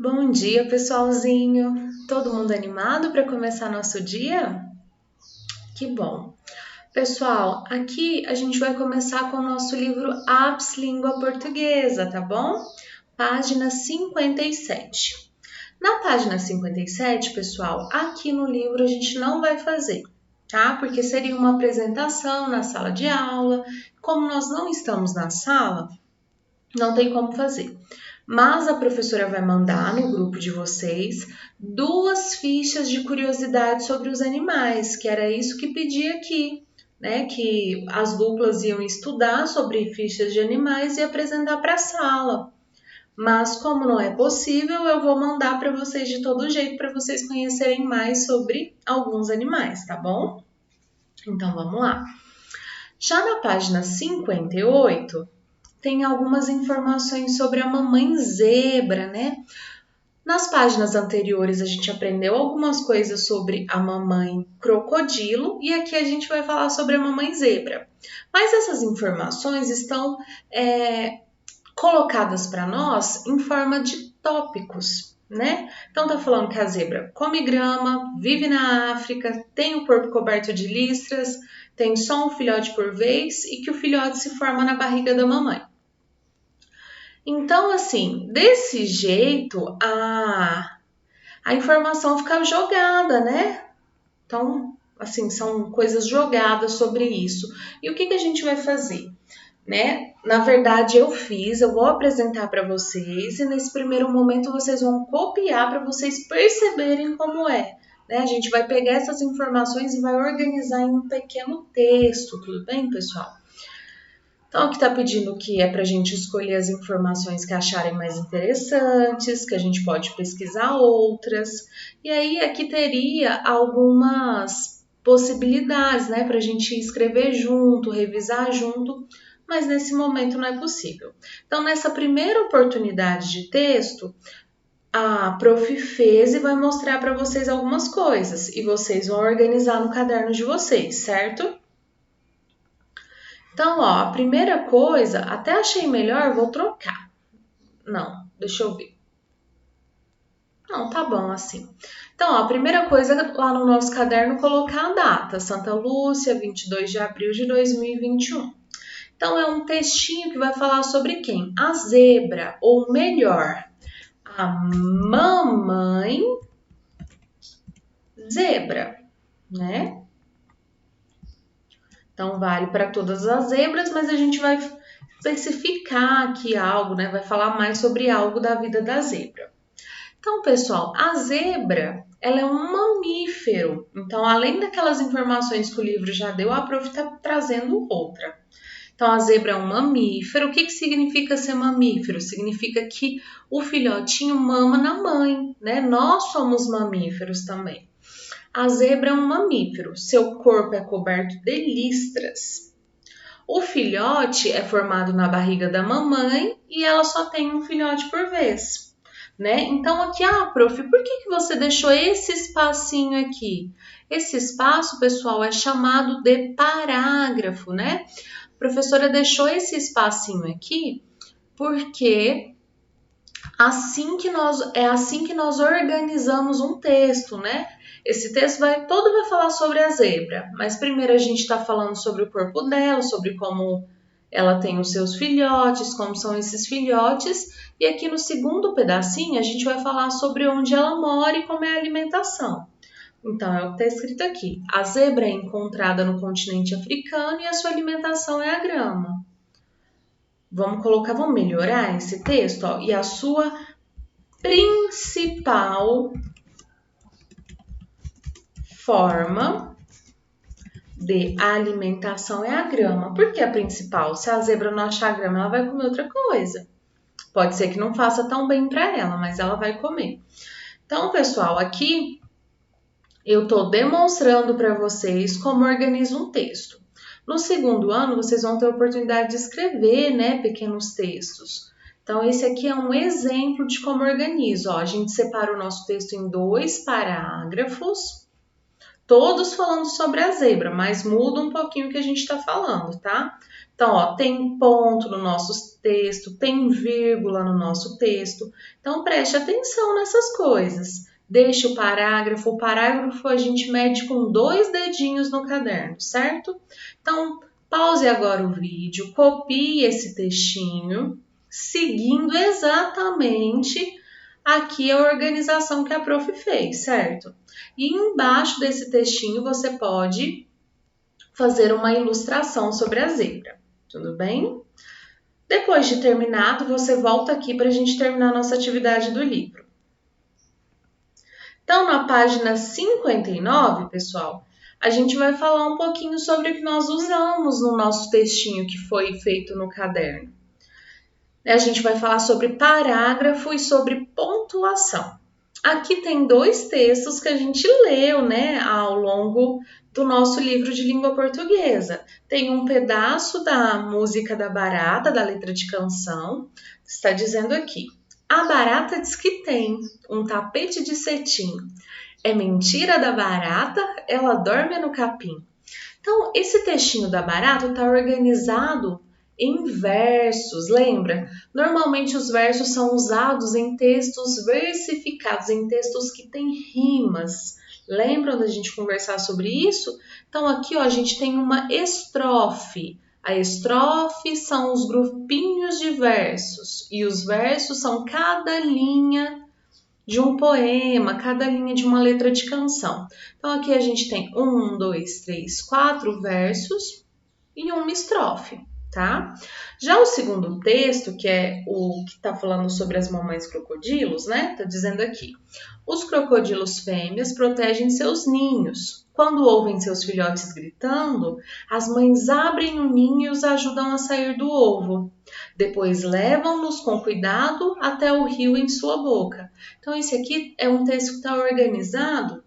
Bom dia, pessoalzinho! Todo mundo animado para começar nosso dia? Que bom! Pessoal, aqui a gente vai começar com o nosso livro Apps Língua Portuguesa, tá bom? Página 57. Na página 57, pessoal, aqui no livro a gente não vai fazer, tá? Porque seria uma apresentação na sala de aula. Como nós não estamos na sala, não tem como fazer. Mas a professora vai mandar no grupo de vocês 2 fichas de curiosidade sobre os animais, que era isso que pedia aqui, né? Que as duplas iam estudar sobre fichas de animais e apresentar para a sala. Mas como não é possível, eu vou mandar para vocês de todo jeito para vocês conhecerem mais sobre alguns animais, tá bom? Então vamos lá. Já na página 58, tem algumas informações sobre a mamãe zebra, né? Nas páginas anteriores a gente aprendeu algumas coisas sobre a mamãe crocodilo e aqui a gente vai falar sobre a mamãe zebra. Mas essas informações estão colocadas para nós em forma de tópicos, né? Então tá falando que a zebra come grama, vive na África, tem o corpo coberto de listras, tem só um filhote por vez e que o filhote se forma na barriga da mamãe. Então, assim, desse jeito, a informação fica jogada, né? Então, assim, são coisas jogadas sobre isso. E o que a gente vai fazer? Né? Na verdade, eu vou apresentar para vocês e nesse primeiro momento vocês vão copiar para vocês perceberem como é. Né? A gente vai pegar essas informações e vai organizar em um pequeno texto, tudo bem, pessoal? Então, aqui está pedindo que é para a gente escolher as informações que acharem mais interessantes, que a gente pode pesquisar outras. E aí, aqui teria algumas possibilidades, né, para a gente escrever junto, revisar junto, mas nesse momento não é possível. Então, nessa primeira oportunidade de texto, a Prof. fez e vai mostrar para vocês algumas coisas, e vocês vão organizar no caderno de vocês, certo? Então, ó, a primeira coisa, até achei melhor, vou trocar. Não, deixa eu ver. Não, tá bom assim. Então, ó, a primeira coisa lá no nosso caderno, colocar a data, Santa Lúcia, 22 de abril de 2021. Então, é um textinho que vai falar sobre quem? A zebra, ou melhor, a mamãe zebra, né? Então, vale para todas as zebras, mas a gente vai especificar aqui algo, né? Vai falar mais sobre algo da vida da zebra. Então, pessoal, a zebra, ela é um mamífero. Então, além daquelas informações que o livro já deu, a prof está trazendo outra. Então, a zebra é um mamífero. O que significa ser mamífero? Significa que o filhotinho mama na mãe, né? Nós somos mamíferos também. A zebra é um mamífero, seu corpo é coberto de listras. O filhote é formado na barriga da mamãe e ela só tem um filhote por vez, né? Então aqui, prof, por que você deixou esse espacinho aqui? Esse espaço, pessoal, é chamado de parágrafo, né? A professora deixou esse espacinho aqui porque é assim que nós organizamos um texto, né? Esse texto vai falar sobre a zebra, mas primeiro a gente está falando sobre o corpo dela, sobre como ela tem os seus filhotes, como são esses filhotes, e aqui no segundo pedacinho a gente vai falar sobre onde ela mora e como é a alimentação. Então, é o que está escrito aqui. A zebra é encontrada no continente africano e a sua alimentação é a grama. Vamos melhorar esse texto, ó, e a sua principal forma de alimentação é a grama. Por que a principal? Se a zebra não achar grama, ela vai comer outra coisa. Pode ser que não faça tão bem para ela, mas ela vai comer. Então, pessoal, aqui eu estou demonstrando para vocês como organiza um texto. No segundo ano, vocês vão ter a oportunidade de escrever, né, pequenos textos. Então, esse aqui é um exemplo de como organizo. Ó, a gente separa o nosso texto em 2 parágrafos, todos falando sobre a zebra, mas muda um pouquinho o que a gente está falando, tá? Então, ó, tem ponto no nosso texto, tem vírgula no nosso texto. Então, preste atenção nessas coisas. Deixe o parágrafo a gente mede com 2 dedinhos no caderno, certo? Então, pause agora o vídeo, copie esse textinho, seguindo exatamente aqui a organização que a prof fez, certo? E embaixo desse textinho você pode fazer uma ilustração sobre a zebra, tudo bem? Depois de terminado, você volta aqui para a gente terminar a nossa atividade do livro. Então, na página 59, pessoal, a gente vai falar um pouquinho sobre o que nós usamos no nosso textinho que foi feito no caderno. A gente vai falar sobre parágrafo e sobre pontuação. Aqui tem 2 textos que a gente leu, né, ao longo do nosso livro de língua portuguesa. Tem um pedaço da música da barata, da letra de canção, está dizendo aqui: a barata diz que tem um tapete de cetim. É mentira da barata, ela dorme no capim. Então, esse textinho da barata está organizado em versos, lembra? Normalmente os versos são usados em textos versificados, em textos que têm rimas. Lembram da gente conversar sobre isso? Então aqui ó, a gente tem uma estrofe. A estrofe são os grupinhos de versos e os versos são cada linha de um poema, cada linha de uma letra de canção. Então aqui a gente tem 1, 2, 3, 4 versos e uma estrofe, tá? Já o segundo texto, que é o que está falando sobre as mamães crocodilos, né? Tá dizendo aqui: os crocodilos fêmeas protegem seus ninhos. Quando ouvem seus filhotes gritando, as mães abrem o ninho e os ajudam a sair do ovo. Depois levam-nos com cuidado até o rio em sua boca. Então, esse aqui é um texto que está organizado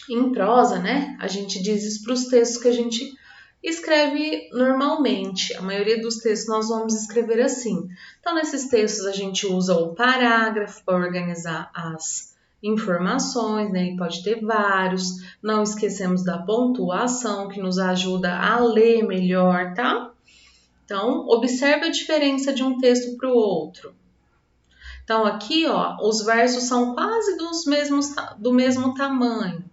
em prosa, né? A gente diz isso para os textos que a gente escreve normalmente. A maioria dos textos nós vamos escrever assim. Então, nesses textos a gente usa o parágrafo para organizar as informações, né? E pode ter vários. Não esquecemos da pontuação, que nos ajuda a ler melhor, tá? Então, observe a diferença de um texto para o outro. Então, aqui, ó, os versos são quase do mesmo tamanho.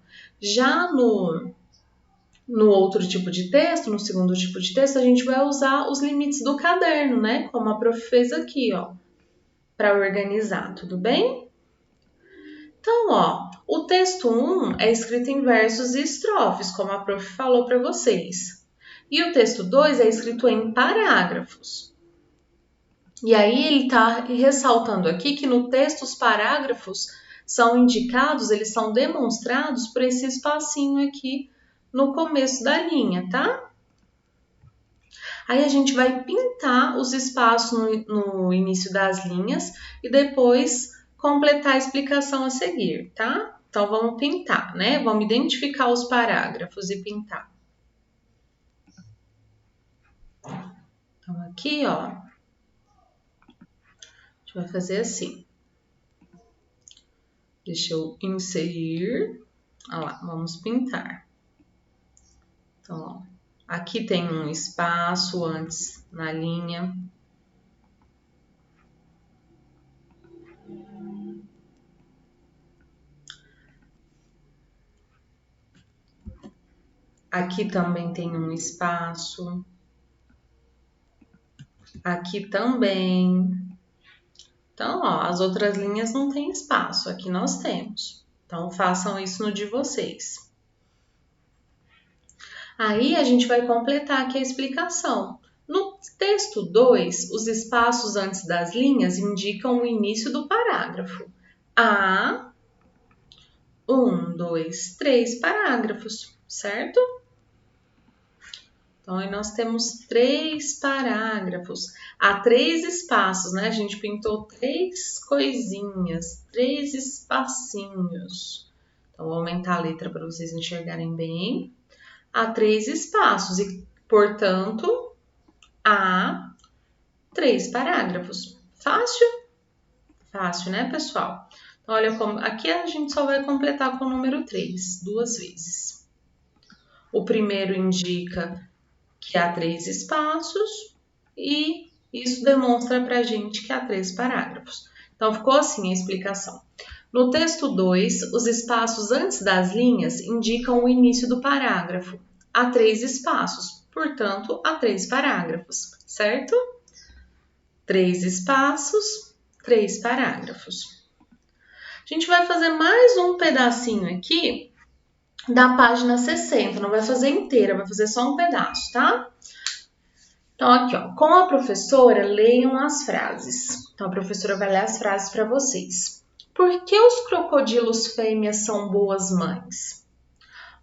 Já no outro tipo de texto, no segundo tipo de texto, a gente vai usar os limites do caderno, né? Como a prof fez aqui, ó, para organizar, tudo bem? Então, ó, o texto 1 é escrito em versos e estrofes, como a prof falou para vocês. E o texto 2 é escrito em parágrafos. E aí ele está ressaltando aqui que no texto os parágrafos são indicados, eles são demonstrados por esse espacinho aqui no começo da linha, tá? Aí a gente vai pintar os espaços no início das linhas e depois completar a explicação a seguir, tá? Então vamos pintar, né? Vamos identificar os parágrafos e pintar. Então aqui, ó, a gente vai fazer assim. Deixa eu inserir. Olha lá, vamos pintar. Então, ó, aqui tem um espaço antes na linha. Aqui também tem um espaço. Aqui também. Então, ó, as outras linhas não tem espaço. Aqui nós temos. Então, façam isso no de vocês. Aí, a gente vai completar aqui a explicação. No texto 2, os espaços antes das linhas indicam o início do parágrafo. Há 1, 2, 3 parágrafos, certo? Então, aí nós temos 3 parágrafos. Há 3 espaços, né? A gente pintou 3 coisinhas, 3 espacinhos. Então, vou aumentar a letra para vocês enxergarem bem. Há 3 espaços e, portanto, há 3 parágrafos. Fácil? Fácil, né, pessoal? Então, olha como... Aqui a gente só vai completar com o número 3, 2 vezes. O primeiro indica que há 3 espaços e isso demonstra para a gente que há 3 parágrafos. Então, ficou assim a explicação. No texto 2, os espaços antes das linhas indicam o início do parágrafo. Há 3 espaços, portanto, há 3 parágrafos, certo? 3 espaços, 3 parágrafos. A gente vai fazer mais um pedacinho aqui da página 60, não vai fazer inteira, vai fazer só um pedaço, tá? Então, aqui, ó, com a professora, leiam as frases. Então, a professora vai ler as frases para vocês. Por que os crocodilos fêmeas são boas mães?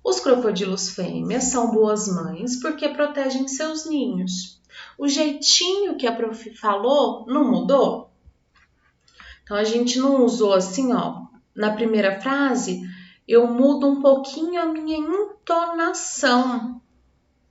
Os crocodilos fêmeas são boas mães porque protegem seus ninhos. O jeitinho que a prof falou não mudou? Então, a gente não usou assim, ó, na primeira frase, eu mudo um pouquinho a minha entonação.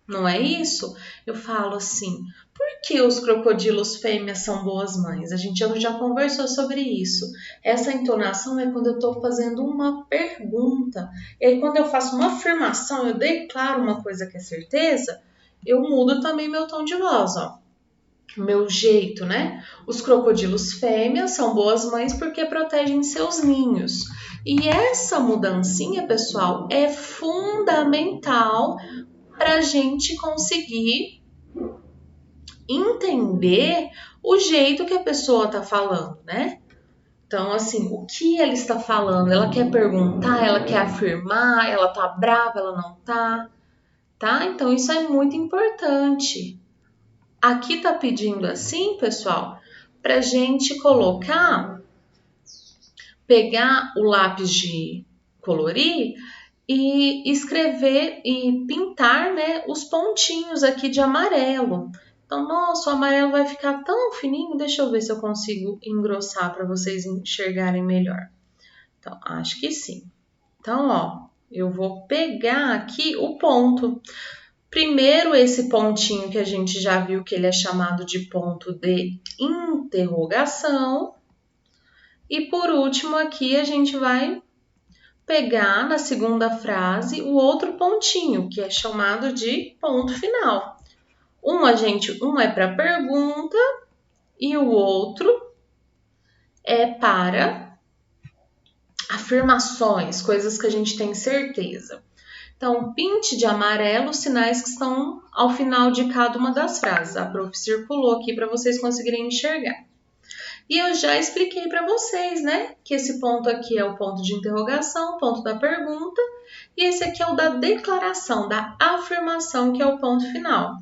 Não é isso? Eu falo assim, por que os crocodilos fêmeas são boas mães? A gente já conversou sobre isso. Essa entonação é quando eu estou fazendo uma pergunta. E aí, quando eu faço uma afirmação, eu declaro uma coisa que é certeza, eu mudo também meu tom de voz, ó. Meu jeito, né? Os crocodilos fêmeas são boas mães porque protegem seus ninhos. E essa mudancinha, pessoal, é fundamental para a gente conseguir entender o jeito que a pessoa está falando, né? Então, assim, o que ela está falando? Ela quer perguntar, ela quer afirmar, ela tá brava, ela não tá? Então, isso é muito importante. Aqui tá pedindo assim, pessoal, pra gente pegar o lápis de colorir e escrever e pintar, né, os pontinhos aqui de amarelo. Então, nossa, o amarelo vai ficar tão fininho, deixa eu ver se eu consigo engrossar para vocês enxergarem melhor. Então, acho que sim. Então, ó, eu vou pegar aqui o ponto. Primeiro, esse pontinho que a gente já viu que ele é chamado de ponto de interrogação. E por último, aqui a gente vai pegar na segunda frase o outro pontinho, que é chamado de ponto final. Um é para pergunta e o outro é para afirmações, coisas que a gente tem certeza. Então, pinte de amarelo os sinais que estão ao final de cada uma das frases. A prof circulou aqui para vocês conseguirem enxergar. E eu já expliquei para vocês, né, que esse ponto aqui é o ponto de interrogação, o ponto da pergunta, e esse aqui é o da declaração, da afirmação, que é o ponto final.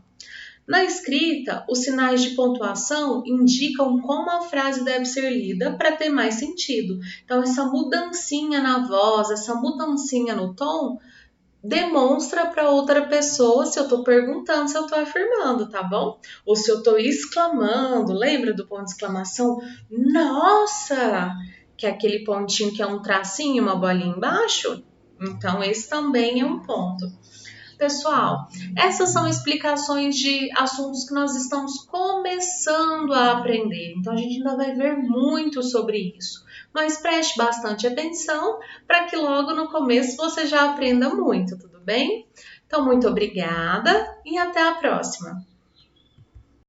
Na escrita, os sinais de pontuação indicam como a frase deve ser lida para ter mais sentido. Então, essa mudancinha na voz, essa mudancinha no tom, demonstra para outra pessoa se eu estou perguntando, se eu estou afirmando, tá bom? Ou se eu estou exclamando, lembra do ponto de exclamação? Nossa! Que é aquele pontinho que é um tracinho, uma bolinha embaixo? Então, esse também é um ponto. Pessoal, essas são explicações de assuntos que nós estamos começando a aprender. Então, a gente ainda vai ver muito sobre isso. Mas preste bastante atenção para que logo no começo você já aprenda muito, tudo bem? Então, muito obrigada e até a próxima!